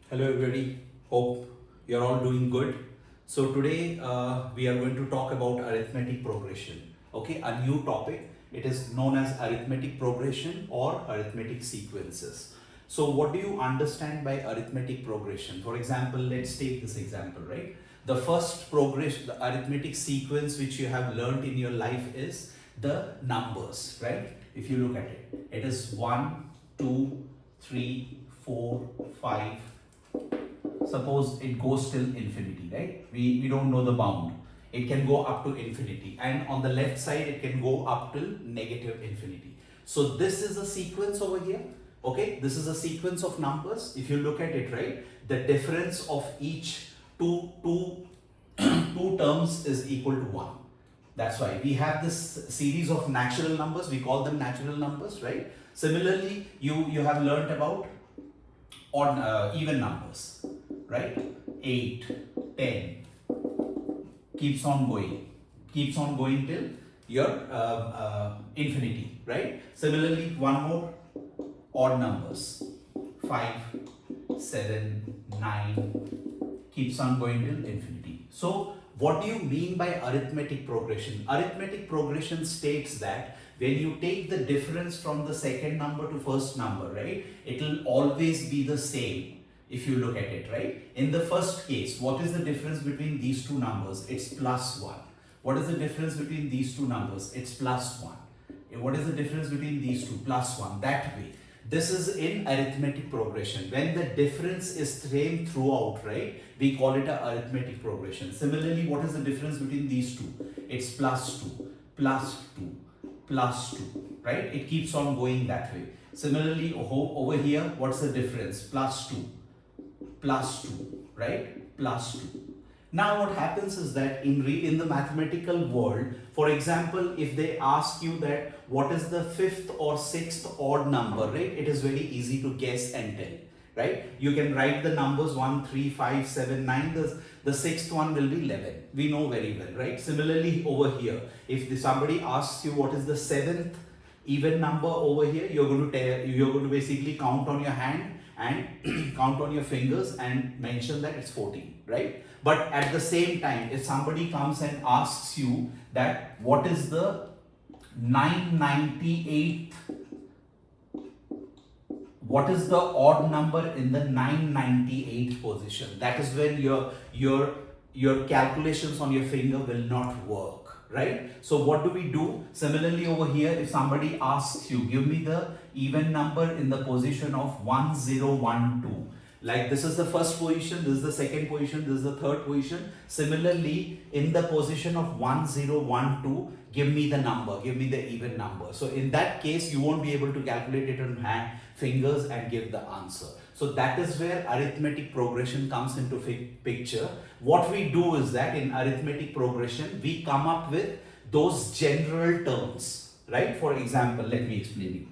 Hello everybody, hope you're all doing good. So today we are going to talk about arithmetic progression. Okay, a new topic. It is known as arithmetic progression or arithmetic sequences. So what do you understand by arithmetic progression? For example, let's take this example, right? The first progression, the arithmetic sequence which you have learned in your life is the numbers, right? If you look at it, it is 1, 2, 3, 4, 5. Suppose it goes till infinity, right? We don't know the bound. It can go up to infinity, and on the left side it can go up till negative infinity. So this is a sequence over here. Okay, this is a sequence of numbers. If you look at it, right, the difference of each two terms is equal to 1. That's why we have this series of natural numbers. We call them natural numbers, right? Similarly, you have learned about even numbers, right? 8, 10, keeps on going till your infinity, right? Similarly, one more, odd numbers, 5, 7, 9, keeps on going till infinity. So what do you mean by arithmetic progression? Arithmetic progression states that when you take the difference from the second number to first number, right, it will always be the same. If you look at it, right, in the first case, what is the difference between these two numbers? It's plus 1. What is the difference between these two numbers? It's plus 1. What is the difference between these two? Plus 1. That way, this is in arithmetic progression. When the difference is same throughout, right, we call it a arithmetic progression. Similarly, what is the difference between these two? It's plus 2, plus 2, plus 2, right? It keeps on going that way. Similarly, over here, what's the difference? Plus 2, plus 2, right? Plus 2. Now what happens is that in the mathematical world, for example, if they ask you that what is the fifth or sixth odd number, right, it is very easy to guess and tell, right? You can write the numbers 1, 3, 5, 7, 9. The sixth one will be 11. We know very well, right? Similarly, over here, if somebody asks you what is the seventh even number over here, you're going to basically count on your hand and count on your fingers and mention that it's 14, right? But at the same time, if somebody comes and asks you that what is the 998th, what is the odd number in the 998th position, that is when your calculations on your finger will not work, right? So what do we do? Similarly over here, if somebody asks you, give me the even number in the position of 1012. Like this is the first position, this is the second position, this is the third position. Similarly, in the position of 1012, give me the number, give me the even number. So in that case, you won't be able to calculate it on fingers and give the answer. So that is where arithmetic progression comes into picture. What we do is that in arithmetic progression, we come up with those general terms, right? For example, let me explain it.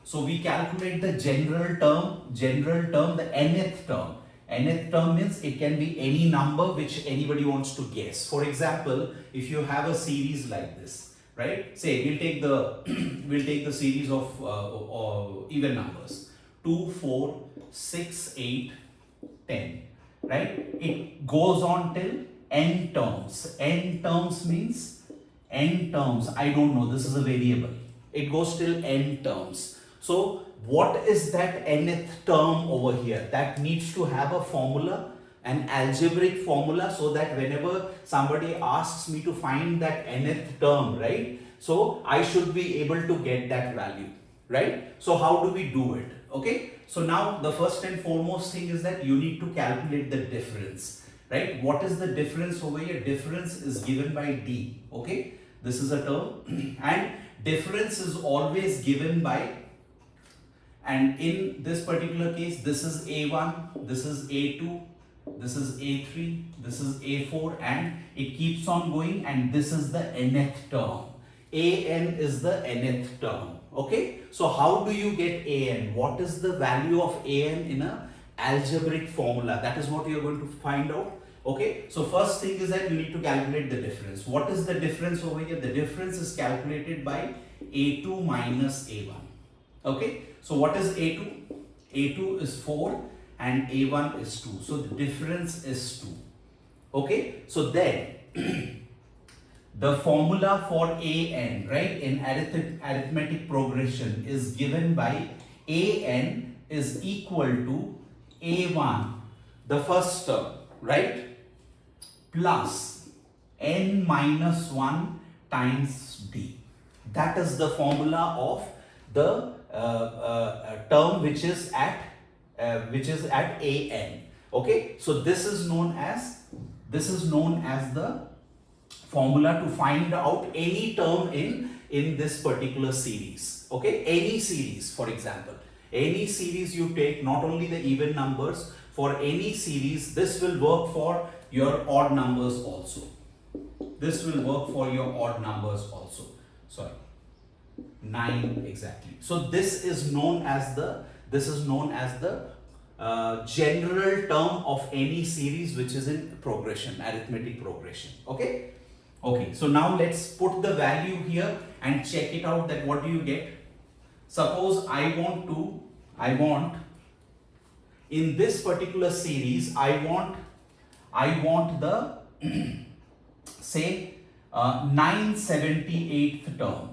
So we calculate the general term, the nth term. Nth term means it can be any number which anybody wants to guess. For example, if you have a series like this, right? Say we'll take the series of even numbers 2, 4, 6, 8, 10, right? It goes on till n terms. N terms means n terms. I don't know. This is a variable. It goes till n terms. So what is that nth term over here? That needs to have a formula, an algebraic formula, so that whenever somebody asks me to find that nth term, right, so I should be able to get that value, right? So how do we do it? Okay, so now the first and foremost thing is that you need to calculate the difference, right? What is the difference over here? Difference is given by d. Okay, this is a term and difference is always given by, and in this particular case, this is A1, this is A2, this is A3, this is A4, and it keeps on going, and this is the nth term. An is the nth term. Okay, so how do you get An? What is the value of An in a algebraic formula? That is what you are going to find out. Okay, so first thing is that you need to calculate the difference. What is the difference over here? The difference is calculated by A2 minus A1. Okay, so what is A2? A2 is 4 and A1 is 2. So the difference is 2. Okay, so then the formula for AN, right, in arithmetic progression is given by AN is equal to A1, the first term, right, plus N minus 1 times D. That is the formula of the term which is at AN. Okay, so this is known as the formula to find out any term in this particular series. Okay, any series, for example, any series you take, not only the even numbers, for any series this will work for your odd numbers also. This will work for your odd numbers also. Sorry, 9 exactly. So this is known as the general term of any series which is in progression, arithmetic progression. Okay. Okay, so now let's put the value here and check it out, that what do you get. Suppose I want in this particular series, I want the say 978th term.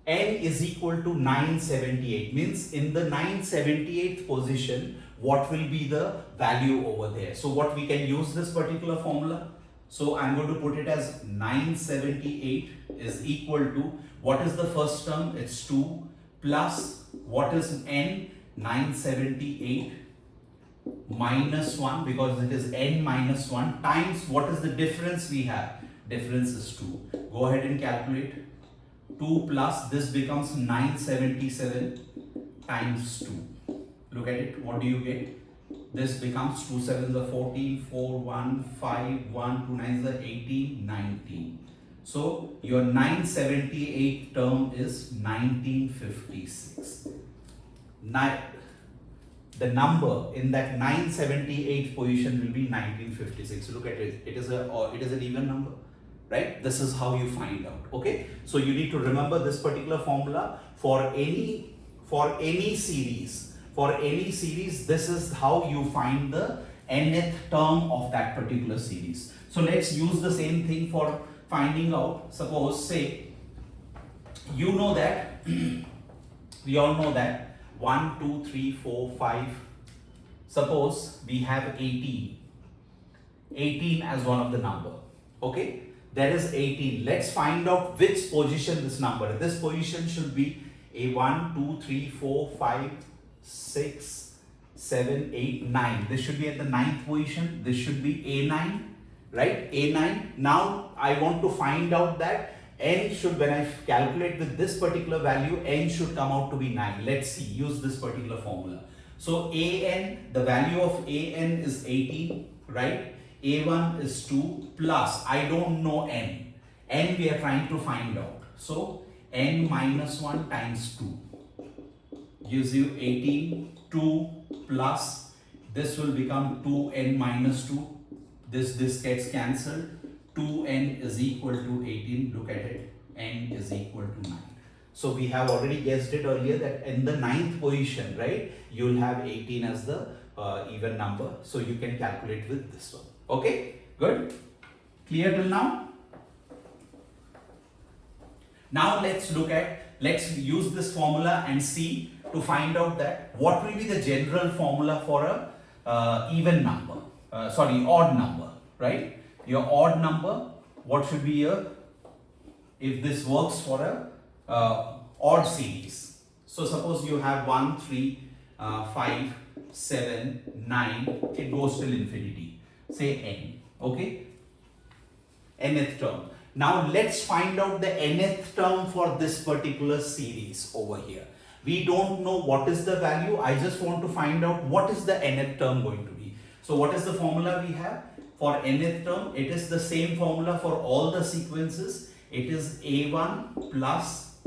N is equal to 978, means in the 978th position, what will be the value over there? So what we can use this particular formula. So I'm going to put it as 978 is equal to, what is the first term? It's 2 plus what is N? 978 minus 1, because it is N minus 1, times what is the difference we have? Difference is 2. Go ahead and calculate. 2 plus this becomes 977 times 2. Look at it. What do you get? This becomes 2 7s are 14, 4, 1, 5, 1, 2 9s are 18, 19. So your 978 term is 1956. Now, the number in that 978 position will be 1956. Look at it. It is an even number, right? This is how you find out. Okay. So you need to remember this particular formula for any series. For any series, this is how you find the nth term of that particular series. So let's use the same thing for finding out. Suppose, say, you know that, we all know that 1, 2, 3, 4, 5. Suppose we have 18. 18 as one of the number. Okay, there is 18. Let's find out which position this number. This position should be a 1, 2, 3, 4, 5, 6, 7, 8, 9. This should be at the 9th position. This should be A9, right? A9. Now I want to find out that N should, when I calculate with this particular value, N should come out to be 9. Let's see, use this particular formula. So AN, the value of AN is 18, right? A1 is 2 plus, I don't know N. N we are trying to find out. So N minus 1 times 2. Gives you 18, 2 plus, this will become 2n minus 2, this gets cancelled, 2n is equal to 18, look at it, n is equal to 9. So we have already guessed it earlier that in the 9th position, right, you will have 18 as the even number, so you can calculate with this one. Okay, good, clear till now? Now let's use this formula and see to find out that what will be the general formula for a even number, odd number, right? Your odd number, what should be your, if this works for a odd series. So suppose you have 1, 3, 5, 7, 9, it goes till infinity, say n, okay? Nth term. Now let's find out the nth term for this particular series over here. We don't know what is the value. I just want to find out what is the nth term going to be. So what is the formula we have for nth term? It is the same formula for all the sequences. It is A1 plus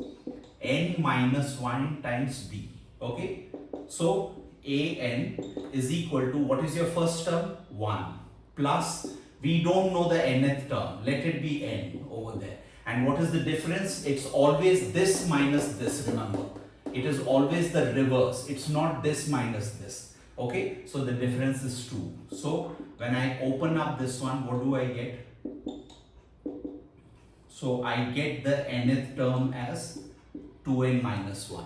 n minus 1 times b. Okay. So AN is equal to, what is your first term? 1. plus, we don't know the nth term, let it be n over there. And what is the difference? It's always this minus this, remember. It is always the reverse. It's not this minus this. Okay, so the difference is 2. So when I open up this one, what do I get? So I get the nth term as 2n minus 1.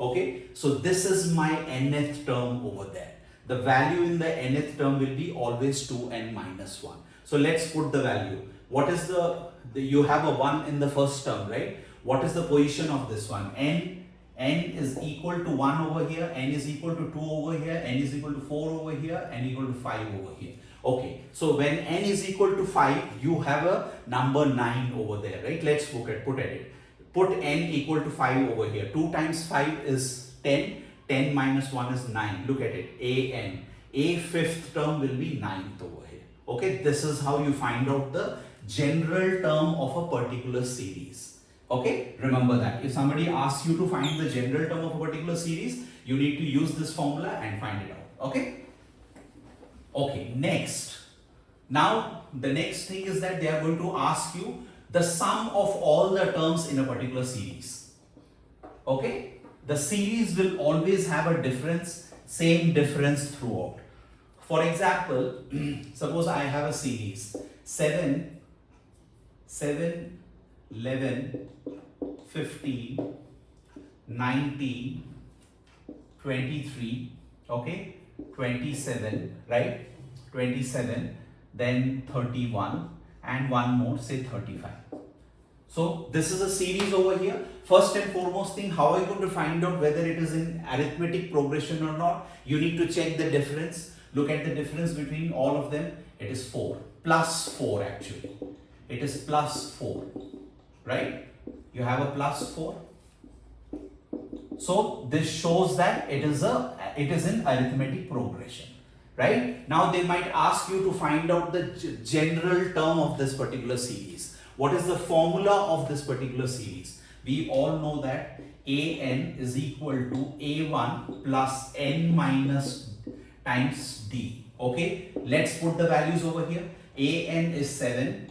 Okay, so this is my nth term over there. The value in the nth term will be always 2n minus 1. So let's put the value. What is you have a 1 in the first term, right? What is the position of this one? N is equal to 1 over here, n is equal to 2 over here, n is equal to 4 over here, n equal to 5 over here. Okay, so when n is equal to 5, you have a number 9 over there, right? Let's put at it. Put n equal to 5 over here. 2 times 5 is 10. 10 minus 1 is 9. Look at it. an. A fifth term will be 9th over here. Okay, this is how you find out the general term of a particular series. Okay, remember that. If somebody asks you to find the general term of a particular series, you need to use this formula and find it out. Okay? Okay, next. Now, the next thing is that they are going to ask you the sum of all the terms in a particular series. Okay? The series will always have a difference, same difference throughout. For example, suppose I have a series 7, 11, 15, 19, 23, okay, 27, right, 27, then 31, and one more, say 35. So this is a series over here. First and foremost thing, how are you going to find out whether it is in arithmetic progression or not? You need to check the difference. Look at the difference between all of them. It is 4, plus 4 actually. It is plus 4, right? You have a plus 4. So this shows that it is in arithmetic progression, right? Now they might ask you to find out the general term of this particular series. What is the formula of this particular series? We all know that an is equal to a1 plus n minus times d. Okay, let's put the values over here. An is 7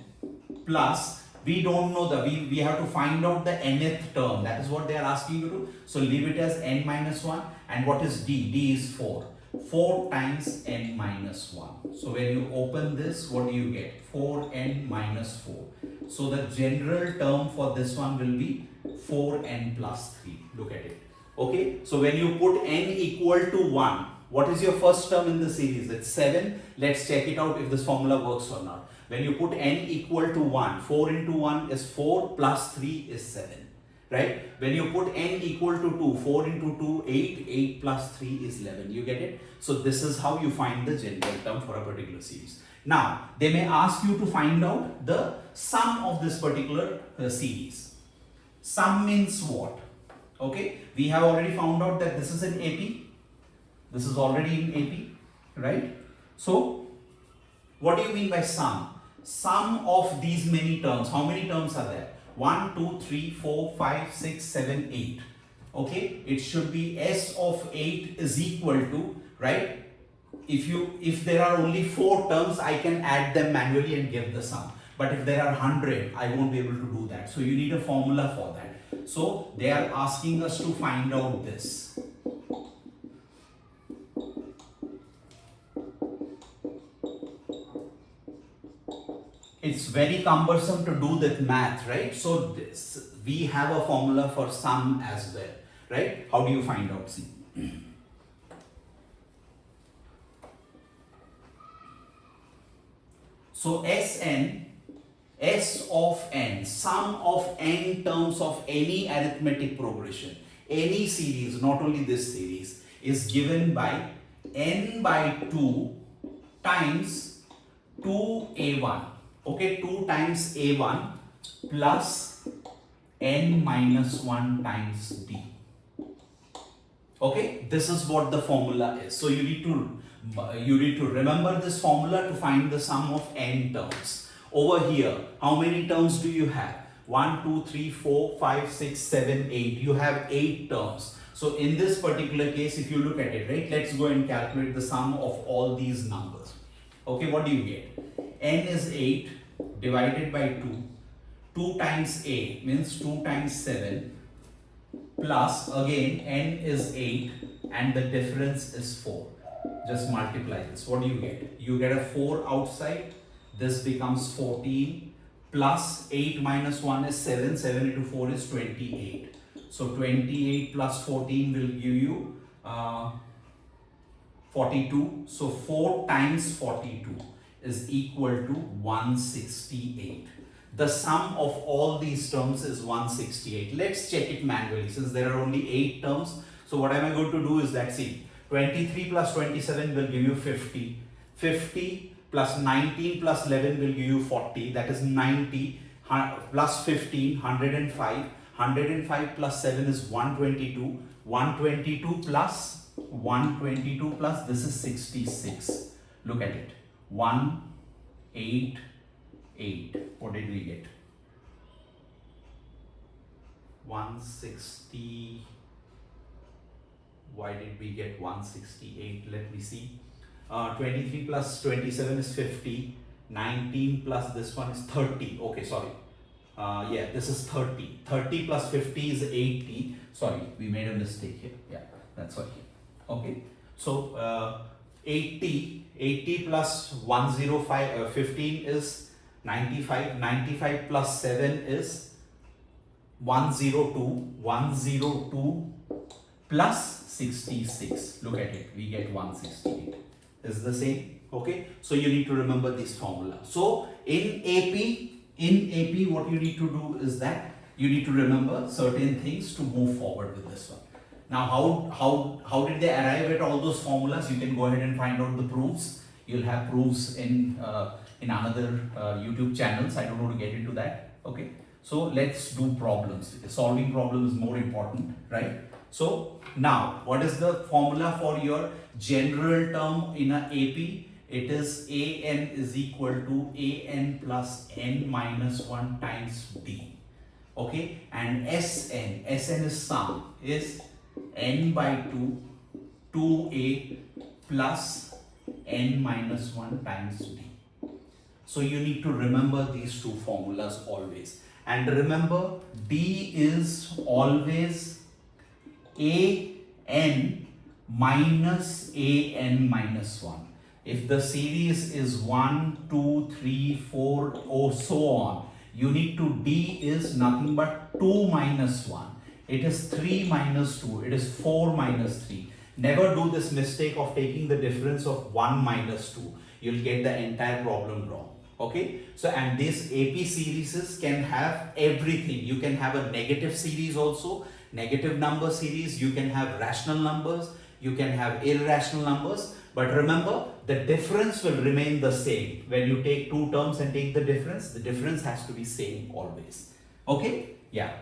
plus, we don't know we have to find out the nth term. That is what they are asking you to do. So leave it as n minus 1. And what is d? D is 4. 4 times n minus 1. So when you open this, what do you get? 4n minus 4. So the general term for this one will be 4n plus 3. Look at it. Okay. So when you put n equal to 1, what is your first term in the series? It's 7. Let's check it out if this formula works or not. When you put n equal to 1, 4 into 1 is 4 plus 3 is 7. Right? When you put n equal to 2, 4 into 2, 8, 8 plus 3 is 11. You get it? So this is how you find the general term for a particular series. Now, they may ask you to find out the sum of this particular series. Sum means what? Okay, we have already found out that this is an AP. This is already in AP, right? So, what do you mean by sum? Sum of these many terms. How many terms are there? 1, 2, 3, 4, 5, 6, 7, 8. Okay, it should be S of 8 is equal to, right? If there are only 4 terms, I can add them manually and give the sum. But if there are 100, I won't be able to do that. So you need a formula for that. So they are asking us to find out this. It's very cumbersome to do that math, right? So we have a formula for sum as well, right? How do you find out? See. So Sn, S of n, sum of n terms of any arithmetic progression, any series, not only this series, is given by n by 2 times 2a1. Okay, 2 times a1 plus n minus 1 times b. Okay, this is what the formula is. So you need to remember this formula to find the sum of n terms. Over here, how many terms do you have? 1, 2, 3, 4, 5, 6, 7, 8. You have 8 terms. So in this particular case, if you look at it, right, let's go and calculate the sum of all these numbers. Okay, what do you get? N is 8 divided by 2. 2 times a means 2 times 7 plus again n is 8 and the difference is 4. Just multiply this. What do you get? You get a 4 outside. This becomes 14 plus 8 minus 1 is 7. 7 into 4 is 28. So 28 plus 14 will give you 42. So 4 times 42 is equal to 168. The sum of all these terms is 168. Let's check it manually since there are only 8 terms. So what am I going to do is that, see, 23 plus 27 will give you 50. 50 plus 19 plus 11 will give you 40. That is 90 plus 15, 105. 105 plus 7 is 122. 122 plus 122 plus this is 66. Look at it. 188. What did we get? 160. Why did we get 168? Let me see. 23 plus 27 is 50. 19 plus this one is 30. Okay, sorry. Yeah, this is 30. 30 plus 50 is 80. Sorry, we made a mistake here. Yeah, that's why. Okay, so 80 plus 105, 15 is 95. 95 plus 7 is 102. 102 plus 66. Look at it. We get 168. This is the same. Okay. So you need to remember this formula. So in AP, what you need to do is that you need to remember certain things to move forward with this one. Now, how did they arrive at all those formulas? You can go ahead and find out the proofs. You'll have proofs in another YouTube channels. I don't want to get into that. Okay. So let's do problems. Solving problems is more important, right? So now, what is the formula for your general term in a AP? It is AN is equal to AN plus N minus 1 times D. Okay, and SN is sum, is N by 2, 2A plus N minus 1 times D. So you need to remember these two formulas always. And remember, D is always AN minus AN minus 1. If the series is 1, 2, 3, 4, or so on, you need to, D is nothing but 2 minus 1. It is 3 minus 2. It is 4 minus 3. Never do this mistake of taking the difference of 1 minus 2. You'll get the entire problem wrong. Okay. So, and these AP series can have everything. You can have a negative series also, negative number series. You can have rational numbers. You can have irrational numbers. But remember, the difference will remain the same. When you take two terms and take the difference has to be same always. Okay? Yeah.